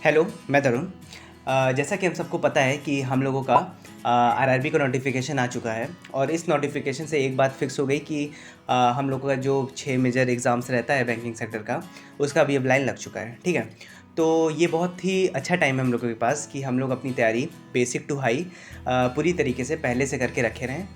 Hello, मैं तरुण। जैसा कि हम सबको पता है कि हम लोगों का आरआरबी का नोटिफिकेशन आ चुका है और इस नोटिफिकेशन से एक बात फिक्स हो गई कि हम लोगों का जो 6 मेजर एग्ज़ाम्स रहता है बैंकिंग सेक्टर का, उसका अभी अब लाइन लग चुका है, ठीक है। तो ये बहुत ही अच्छा टाइम है हम लोगों के पास कि हम लोग अपनी तैयारी बेसिक टू हाई पूरी तरीके से पहले से करके रखे रहें।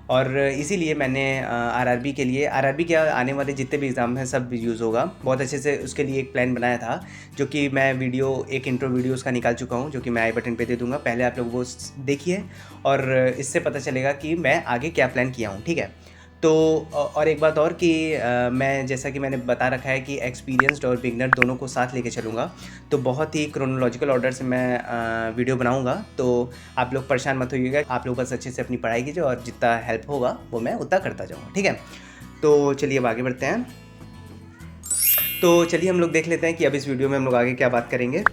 और इसीलिए मैंने आरआरबी के लिए, आरआरबी क्या, आने वाले जितने भी एग्ज़ाम हैं सब यूज़ होगा, बहुत अच्छे से उसके लिए एक प्लान बनाया था, जो कि मैं एक इंट्रो वीडियो उसका निकाल चुका हूँ, जो कि मैं आई बटन पे दे दूँगा। पहले आप लोग वो देखिए और इससे पता चलेगा कि मैं आगे क्या प्लान किया हूँ, ठीक है। तो और एक बात और कि मैं, जैसा कि मैंने बता रखा है कि एक्सपीरियंस्ड और बिगनर दोनों को साथ लेके चलूँगा, तो बहुत ही क्रोनोलॉजिकल ऑर्डर से मैं वीडियो बनाऊँगा। तो आप लोग परेशान मत होइएगा, आप लोग बस अच्छे से अपनी पढ़ाई कीजिए और जितना हेल्प होगा वो मैं उतना करता जाऊँगा, ठीक है। तो चलिए अब आगे बढ़ते हैं। तो चलिए हम लोग देख लेते हैं कि अब इस वीडियो में हम लोग आगे क्या बात करेंगे।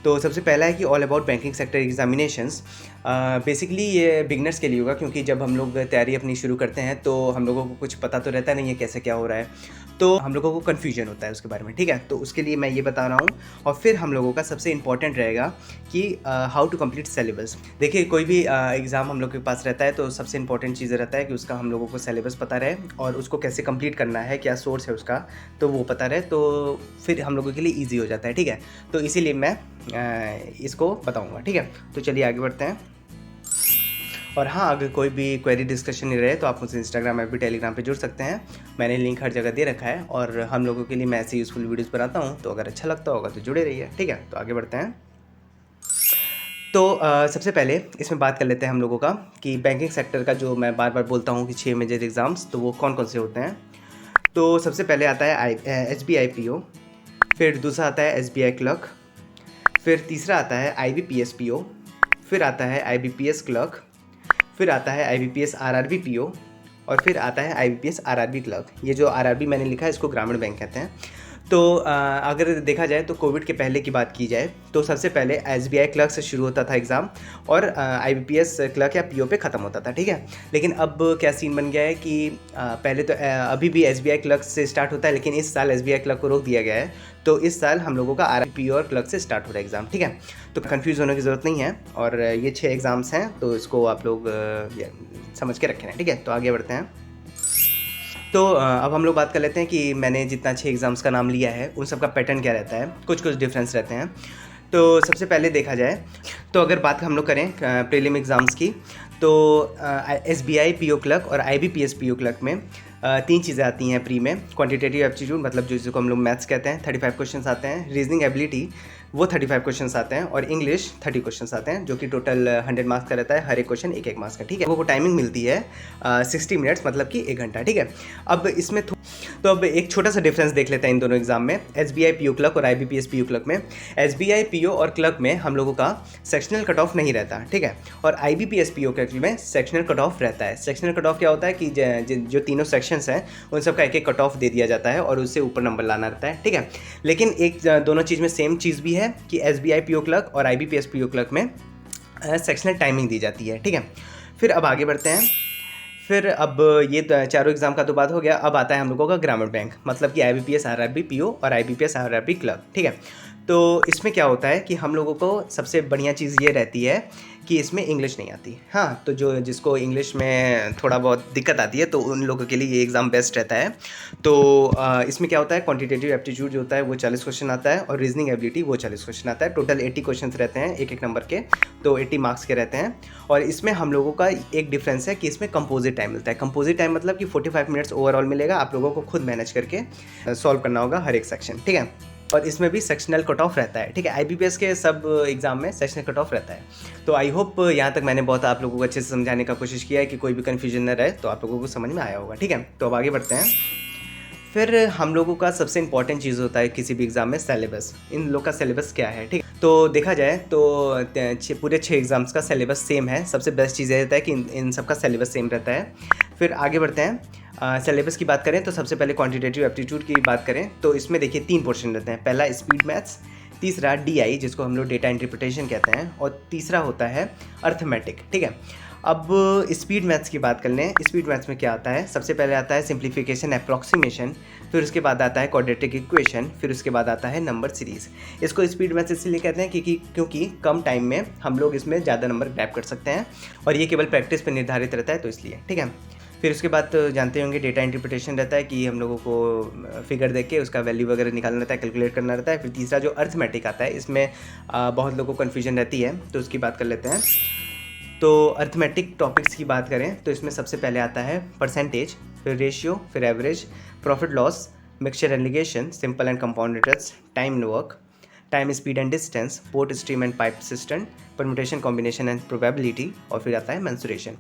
तो सबसे पहला है कि all about banking sector examinations. Basically ये बिगनर्स के लिए होगा, क्योंकि जब हम लोग तैयारी अपनी शुरू करते हैं तो हम लोगों को कुछ पता तो रहता नहीं है कैसे क्या हो रहा है, तो हम लोगों को कन्फ्यूजन होता है उसके बारे में, ठीक है। तो उसके लिए मैं ये बता रहा हूँ। और फिर हम लोगों का सबसे इंपॉर्टेंट रहेगा कि हाउ टू कंप्लीट सिलेबस। देखिए, कोई भी एग्ज़ाम हम लोग के पास रहता है तो सबसे इंपॉर्टेंट चीज़ रहता है कि उसका हम लोगों को सिलेबस पता रहे और उसको कैसे कंप्लीट करना है, क्या सोर्स है उसका, तो वो पता रहे, तो फिर हम लोगों के लिए ईजी हो जाता है, ठीक है। तो इसीलिए मैं इसको बताऊंगा, ठीक है। तो चलिए आगे बढ़ते हैं। और हाँ, अगर कोई भी क्वेरी डिस्कशन नहीं रहे तो आप मुझसे इंस्टाग्राम ऐप भी टेलीग्राम पे जुड़ सकते हैं। मैंने लिंक हर जगह दे रखा है और हम लोगों के लिए मैं ऐसी यूज़फुल वीडियोस बनाता हूँ, तो अगर अच्छा लगता होगा तो जुड़े रहिए, ठीक है। तो आगे बढ़ते हैं। तो सबसे पहले इसमें बात कर लेते हैं हम लोगों का कि बैंकिंग सेक्टर का, जो मैं बार बार बोलता हूँ कि 6 मेजर एग्ज़ाम्स, तो वो कौन कौन से होते हैं। तो सबसे पहले आता है SBI PO, फिर दूसरा आता है SBI क्लर्क, फिर तीसरा आता है IBPS PO, फिर आता है IBPS क्लर्क, फिर आता है IBPS RRB PO, और फिर आता है IBPS RRB क्लर्क। ये जो RRB मैंने लिखा है इसको ग्रामीण बैंक कहते हैं। तो अगर देखा जाए तो कोविड के पहले की बात की जाए तो सबसे पहले SBI क्लर्क से शुरू होता था एग्ज़ाम और IBPS क्लर्क या PO पे ख़त्म होता था, ठीक है। लेकिन अब क्या सीन बन गया है कि पहले तो अभी भी SBI क्लर्क से स्टार्ट होता है, लेकिन इस साल SBI क्लर्क को रोक दिया गया है। तो इस साल हम लोगों का RRB और क्लर्क से स्टार्ट हो रहा है एग्ज़ाम, ठीक है। तो कन्फ्यूज़ होने की ज़रूरत नहीं है और ये 6 एग्ज़ाम्स हैं, तो इसको आप लोग समझ के रखें, ठीक है। तो आगे बढ़ते हैं। तो अब हम लोग बात कर लेते हैं कि मैंने जितना 6 एग्ज़ाम्स का नाम लिया है उन सब का पैटर्न क्या रहता है, कुछ कुछ डिफरेंस रहते हैं। तो सबसे पहले देखा जाए तो अगर बात हम लोग करें प्रीलिम एग्ज़ाम्स की, तो SBI PO क्लर्क और IBPS PO क्लर्क में 3 चीज़ें आती हैं प्री में। क्वांटिटेटिव एप्टीट्यूड, मतलब जिसको हम लोग मैथ्स कहते हैं, 35 क्वेश्चंस आते हैं। रीजनिंग एबिलिटी, वो 35 क्वेश्चंस आते हैं। और इंग्लिश 30 क्वेश्चंस आते हैं, जो कि टोटल 100 मार्क्स का रहता है। हर एक क्वेश्चन 1-1 मार्क्स का, ठीक है। वो टाइमिंग मिलती है 60 मिनट्स, मतलब कि 1 घंटा, ठीक है। अब इसमें तो अब एक छोटा सा डिफरेंस देख लेते हैं इन दोनों एग्जाम में, SBI PO क्लर्क और IBPS PO क्लर्क में। SBI PO और क्लर्क में हम लोगों का सेक्शनल कट ऑफ नहीं रहता, ठीक है। और IBPS PO क्लर्क में सेक्शनल कट ऑफ रहता है। सेक्शनल कट ऑफ क्या होता है कि जो तीनों सेक्शंस हैं उन सब का एक कट ऑफ दे दिया जाता है और उससे ऊपर नंबर लाना रहता है, ठीक है। लेकिन एक दोनों चीज़ में सेम चीज़ भी है कि SBI PO क्लर्क और IBPS PO क्लर्क में सेक्शनल टाइमिंग दी जाती है, ठीक है। फिर अब आगे बढ़ते हैं। फिर अब ये चारों एग्जाम का तो बात हो गया। अब आता है हम लोगों का ग्रामीण बैंक, मतलब कि IBPS RRB PO और IBPS RRB क्लर्क, ठीक है। तो इसमें क्या होता है कि हम लोगों को सबसे बढ़िया चीज़ ये रहती है कि इसमें इंग्लिश नहीं आती। हाँ, तो जिसको इंग्लिश में थोड़ा बहुत दिक्कत आती है तो उन लोगों के लिए ये एग्ज़ाम बेस्ट रहता है। तो इसमें क्या होता है, क्वांटिटेटिव एप्टीट्यूड जो होता है वो 40 क्वेश्चन आता है और रीजनिंग एबिलिटी वो 40 क्वेश्चन आता है। टोटल 80 क्वेश्चन रहते हैं एक नंबर के, तो 80 मार्क्स के रहते हैं। और इसमें हम लोगों का एक डिफरेंस है कि इसमें कंपोजिट टाइम मिलता है। कंपोजिट टाइम मतलब कि 45 मिनट्स ओवरऑल मिलेगा, आप लोगों को खुद मैनेज करके सॉल्व करना होगा हर एक सेक्शन, ठीक है। और इसमें भी सेक्शनल कट ऑफ रहता है, ठीक है। IBPS के सब एग्जाम में सेक्शनल कट ऑफ रहता है। तो आई होप यहाँ तक मैंने बहुत आप लोगों को अच्छे से समझाने का कोशिश किया है कि कोई भी कन्फ्यूजन न रहे, तो आप लोगों को समझ में आया होगा, ठीक है। तो अब आगे बढ़ते हैं। फिर हम लोगों का सबसे इंपॉर्टेंट चीज़ होता है किसी भी एग्ज़ाम में सिलेबस। इन लोग का सिलेबस क्या है, ठीक है। तो देखा जाए तो पूरे 6 एग्ज़ाम्स का सिलेबस सेम है। सबसे बेस्ट चीज़ ये रहता है कि इन सब का सिलेबस सेम रहता है। फिर आगे बढ़ते हैं। सिलेबस की बात करें तो सबसे पहले क्वांटिटेटिव एप्टीट्यूड की बात करें तो इसमें देखिए 3 पोर्शन रहते हैं। पहला स्पीड मैथ्स, तीसरा DI जिसको हम लोग डेटा इंटरप्रिटेशन कहते हैं, और तीसरा होता है अर्थमेटिक, ठीक है। अब स्पीड मैथ्स की बात कर लें। स्पीड मैथ्स में क्या आता है, सबसे पहले आता है सिंप्लीफिकेशन अप्रॉक्सीमेशन, फिर उसके बाद आता है क्वाड्रेटिक इक्वेशन, फिर उसके बाद आता है नंबर सीरीज़। इसको स्पीड मैथ्स इसलिए कहते हैं क्योंकि कम टाइम में हम लोग इसमें ज़्यादा नंबर ग्रैब कर सकते हैं और ये केवल प्रैक्टिस पर निर्धारित रहता है, तो इसलिए ठीक है। फिर उसके बाद तो जानते होंगे डेटा इंटरप्रिटेशन रहता है कि हम लोगों को फिगर देख के उसका वैल्यू वगैरह निकालना रहता है, कैलकुलेट करना रहता है। फिर तीसरा जो अर्थमेटिक आता है, इसमें बहुत लोगों को कन्फ्यूजन रहती है, तो उसकी बात कर लेते हैं। तो अर्थमेटिक टॉपिक्स की बात करें तो इसमें सबसे पहले आता है परसेंटेज, फिर रेशियो, फिर average, profit loss, mixture and ligation, simple and compound interest, time work, time speed and distance, port stream and pipe system, permutation combination and probability, और फिर आता है मेंसुरेशन।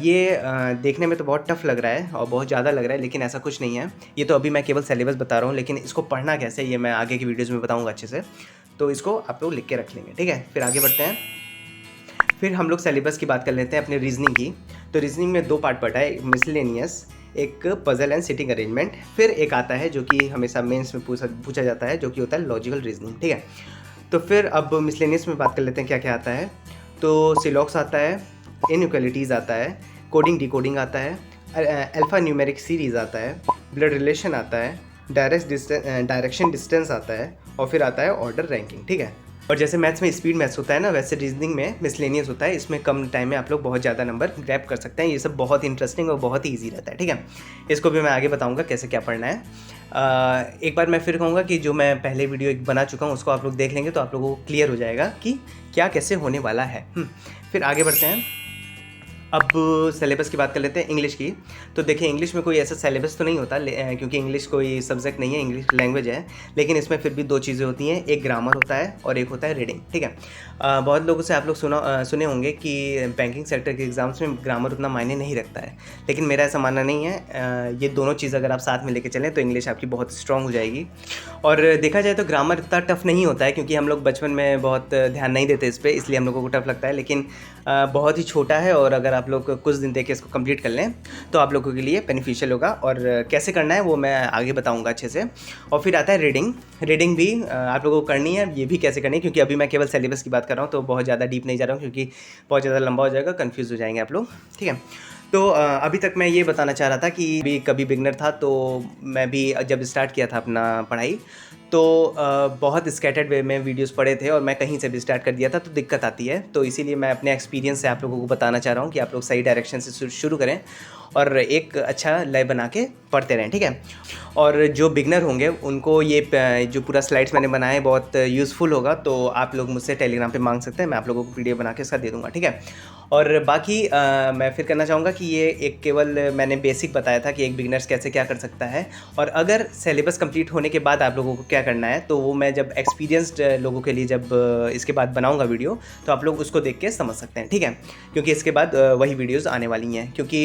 ये देखने में तो बहुत टफ लग रहा है और बहुत ज़्यादा लग रहा है, लेकिन ऐसा कुछ नहीं है। ये तो अभी मैं केवल सिलेबस बता रहा हूँ, लेकिन इसको पढ़ना कैसे ये मैं आगे की वीडियोज़ में बताऊँगा अच्छे से, तो इसको आप लोग लिख के रख लेंगे, ठीक है। फिर आगे बढ़ते हैं। फिर हम लोग सिलेबस की बात कर लेते हैं अपने रीजनिंग की। तो रीजनिंग में दो पार्ट पढ़ा है, एक मिसलेनियस, एक पजल एंड सिटिंग अरेंजमेंट, फिर एक आता है जो कि हमेशा मेंस में पूछा जाता है, जो कि होता है लॉजिकल रीजनिंग, ठीक है। तो फिर अब मिसलेनियस में बात कर लेते हैं क्या क्या आता है। तो सिलॉक्स आता है, इनइक्वालिटीज़ आता है, कोडिंग डिकोडिंग आता है, अल्फा न्यूमेरिक सीरीज़ आता है, ब्लड रिलेशन आता है, डायरेक्शन डिस्टेंस आता है, और फिर आता है ऑर्डर रैंकिंग, ठीक है। और जैसे मैथ्स में स्पीड मैथ्स होता है ना, वैसे रीजनिंग में मिसलेनियस होता है। इसमें कम टाइम में आप लोग बहुत ज़्यादा नंबर ग्रैब कर सकते हैं। ये सब बहुत इंटरेस्टिंग और बहुत ही ईजी रहता है, ठीक है। इसको भी मैं आगे बताऊंगा कैसे क्या पढ़ना है। एक बार मैं फिर कहूँगा कि जो मैं पहले वीडियो एक बना चुका हूँ उसको आप लोग देख लेंगे तो आप लोगों को क्लियर हो जाएगा कि क्या कैसे होने वाला है। फिर आगे बढ़ते हैं। अब सिलेबस की बात कर लेते हैं इंग्लिश की। तो देखिए, इंग्लिश में कोई ऐसा सिलेबस तो नहीं होता, क्योंकि इंग्लिश कोई सब्जेक्ट नहीं है, इंग्लिश लैंग्वेज है। लेकिन इसमें फिर भी दो चीज़ें होती हैं, एक ग्रामर होता है और एक होता है रीडिंग, ठीक है। बहुत लोगों से आप लोग सुने होंगे कि बैंकिंग सेक्टर के एग्जाम्स में ग्रामर उतना मायने नहीं रखता है, लेकिन मेरा ऐसा मानना नहीं है। ये दोनों चीज़ अगर आप साथ में लेके चलें तो इंग्लिश आपकी बहुत स्ट्रॉन्ग हो जाएगी। और देखा जाए तो ग्रामर इतना टफ नहीं होता है, क्योंकि हम लोग बचपन में बहुत ध्यान नहीं देते इस पर, इसलिए हम लोगों को टफ लगता है। लेकिन बहुत ही छोटा है और अगर आप लोग कुछ दिन देख के इसको कंप्लीट कर लें तो आप लोगों के लिए बेनिफिशियल होगा। और कैसे करना है वो मैं आगे बताऊंगा अच्छे से। और फिर आता है रीडिंग। रीडिंग भी आप लोगों को करनी है, ये भी कैसे करनी है, क्योंकि अभी मैं केवल सिलेबस की बात कर रहा हूँ तो बहुत ज़्यादा डीप नहीं जा रहा हूँ, क्योंकि बहुत ज़्यादा लंबा हो जाएगा, कन्फ्यूज़ हो जाएंगे आप लोग, ठीक है। तो अभी तक मैं ये बताना चाह रहा था कि भी कभी बिगनर था, तो मैं भी जब स्टार्ट किया था अपना पढ़ाई तो बहुत स्कैटर्ड वे में वीडियोस पढ़े थे और मैं कहीं से भी स्टार्ट कर दिया था, तो दिक्कत आती है। तो इसीलिए मैं अपने एक्सपीरियंस से आप लोगों को बताना चाह रहा हूँ कि आप लोग सही डायरेक्शन से शुरू करें और एक अच्छा लय बना के पढ़ते रहें, ठीक है। और जो बिगनर होंगे उनको ये जो पूरा स्लाइड्स मैंने बनाया है बहुत यूज़फुल होगा, तो आप लोग मुझसे टेलीग्राम पे मांग सकते हैं, मैं आप लोगों को पीडीएफ बना के इसका दे दूँगा, ठीक है। और बाकी मैं फिर करना चाहूँगा कि ये एक केवल मैंने बेसिक बताया था कि एक बिगनर्स कैसे क्या कर सकता है, और अगर सिलेबस कंप्लीट होने के बाद आप लोगों को क्या करना है तो वो मैं जब एक्सपीरियंस्ड लोगों के लिए जब इसके बाद बनाऊँगा वीडियो, तो आप लोग उसको देख के समझ सकते हैं, ठीक है। क्योंकि इसके बाद वही वीडियोज़ आने वाली हैं, क्योंकि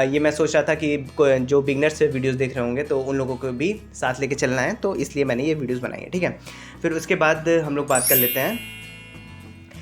ये मैं सोच रहा था कि जो बिगनर्स वीडियोज़ देख रहे होंगे तो उन लोगों को भी साथ लेके चलना है, तो इसलिए मैंने ये वीडियोज़ बनाई है, ठीक है। फिर उसके बाद हम लोग बात कर लेते हैं,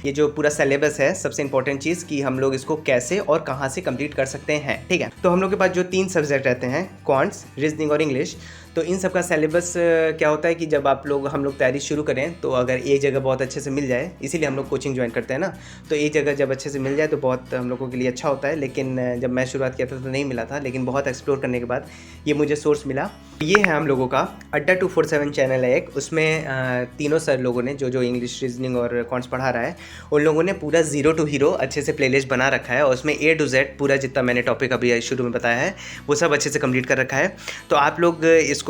ये जो पूरा सिलेबस है, सबसे इंपॉर्टेंट चीज़ कि हम लोग इसको कैसे और कहाँ से कंप्लीट कर सकते हैं, ठीक है। तो हम लोग के पास जो 3 सब्जेक्ट रहते हैं, क्वांट्स, रीजनिंग और इंग्लिश, तो इन सब का सिलेबस क्या होता है कि जब हम लोग तैयारी शुरू करें तो अगर एक जगह बहुत अच्छे से मिल जाए, इसीलिए हम लोग कोचिंग ज्वाइन करते हैं ना, तो एक जगह जब अच्छे से मिल जाए तो बहुत हम लोगों के लिए अच्छा होता है। लेकिन जब मैं शुरुआत किया था तो नहीं मिला था, लेकिन बहुत एक्सप्लोर करने के बाद ये मुझे सोर्स मिला। ये है हम लोगों का अड्डा 247 चैनल है एक, उसमें तीनों सर लोगों ने जो इंग्लिश, रीजनिंग और क्वांट्स पढ़ा रहा है, उन लोगों ने पूरा 0 to हीरो अच्छे से प्लेलिस्ट बना रखा है, और उसमें A to Z पूरा जितना मैंने टॉपिक अभी शुरू में बताया है वो सब अच्छे से कंप्लीट कर रखा है। तो आप लोग इसको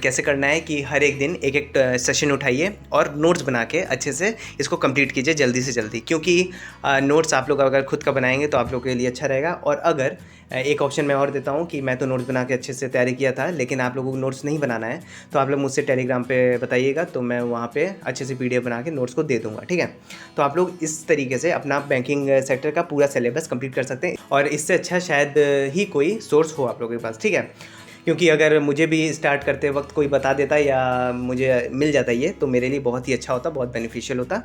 कैसे करना है कि हर एक दिन एक एक सेशन उठाइए और नोट्स बना के अच्छे से इसको कंप्लीट कीजिए जल्दी से जल्दी, क्योंकि नोट्स आप लोग अगर खुद का बनाएंगे तो आप लोग के लिए अच्छा रहेगा। और अगर एक ऑप्शन मैं और देता हूँ कि मैं तो नोट्स बना के अच्छे से तैयारी किया था, लेकिन आप लोगों को नोट्स नहीं बनाना है तो आप लोग मुझसे टेलीग्राम पे बताइएगा, तो मैं वहाँ पे अच्छे से पीडीएफ बना के नोट्स को दे दूँगा, ठीक है। तो आप लोग इस तरीके से अपना बैंकिंग सेक्टर का पूरा सिलेबस कंप्लीट कर सकते हैं, और इससे अच्छा शायद ही कोई सोर्स हो आप लोगों के पास, ठीक है। क्योंकि अगर मुझे भी स्टार्ट करते वक्त कोई बता देता या मुझे मिल जाता ये, तो मेरे लिए बहुत ही अच्छा होता, बहुत बेनिफिशियल होता।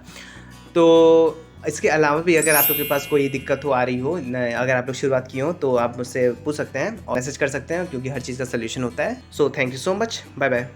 तो इसके अलावा भी अगर आप लोग के पास कोई दिक्कत आ रही हो, अगर आप लोग शुरुआत की हो, तो आप मुझसे पूछ सकते हैं और मैसेज कर सकते हैं, क्योंकि हर चीज़ का सलूशन होता है। So thank you so much, bye bye.